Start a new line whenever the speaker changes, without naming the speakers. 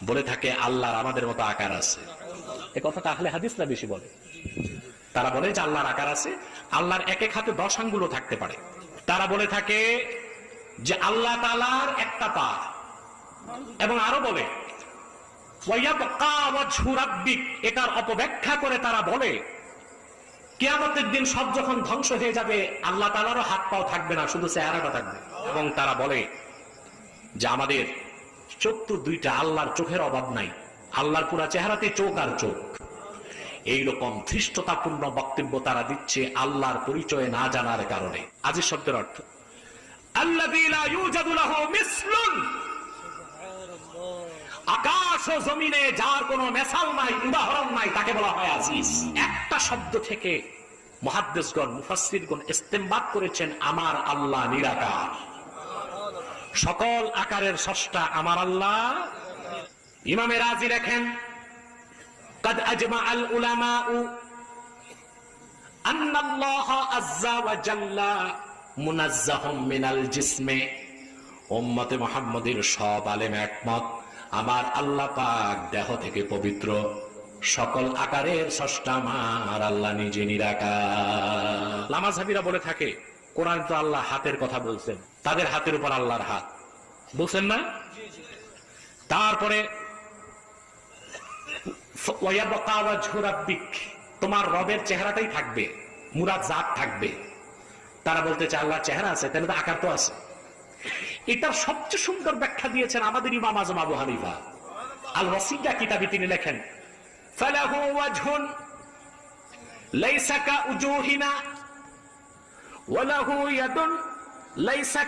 বলে থাকে আল্লাহর আমাদের মতো আকার আছে। এ কথাটা আহলে হাদিসরা বেশি বলে। তারা বলে যে আল্লাহর আকার আছে, আল্লাহর এক এক হাতে 10 আঙ্গুলও থাকতে পারে। তারা বলে থাকে যে আল্লাহ তাআলার একটা পা, এবং আরো বলে ওয়ায়াবকা ওয়াজহু রাব্বিক, এটার অপব্যাখ্যা করে তারা বলে কিয়ামতের দিন সব যখন ধ্বংস হয়ে যাবে আল্লাহ তাআলারও হাত পাও থাকবে না, শুধু চেহারাটা থাকবে। এবং তারা বলে যে আমাদের চোখ তো দুইটা, আল্লাহর চোখের অভাব নাই, আল্লাহর পুরা চেহারাতে চোখ আর চোখ। এইরকম ধৃষ্টতাপূর্ণ বক্তব্য তারা দিচ্ছে আল্লাহর পরিচয় না জানার কারণে। আজিজ শব্দের অর্থ আল্লাযী লা ইউজাদু লাহু মিসলুন, আকাশ ও জমিনে যার কোনো মেসাল নাই, উদাহরণ নাই, তাকে বলা হয় আজিজ। একটা শব্দ থেকে মুহাদ্দিসগণ মুফাসসিরগণ ইস্তেমবাত করেছেন আমার আল্লাহ নিরাকার, সকল আকারের স্রষ্টা আমার আল্লাহ। ইমামে রাজি লেখেন قد أجمع العلماء أن الله عز وجل منزه من الجسم। উম্মতে মুহাম্মাদের সব আলেম একমত আমার আল্লাহ পাক দেহ থেকে পবিত্র, সকল আকারের স্রষ্টা আমার আল্লাহ নিজে নিরাকার। লামাযহাবীরা বলে থাকে কোরআন তো আল্লাহ হাতের কথা বলছেন, তাদের হাতের উপর আল্লাহর হাত বলছেন না। তারপরে ওয়ায়াবকা ওয়াজহু রাব্বিক, তোমার রবের চেহারাটাই থাকবে, মুরাদ জাত থাকবে। তারা বলতে চায় আল্লাহর চেহারা আছে, তাহলে তো আকার তো আছে। এটার সবচেয়ে সুন্দর ব্যাখ্যা দিয়েছেন আমাদের ইমাম আযম আবু হানিফা। আল ওয়াসিয়া কিতাবে তিনি লেখেন ফালাহু ওয়াজহুন লাইসা কা উজুহিনা ওয়া লাহু ইয়াদুন লাইসা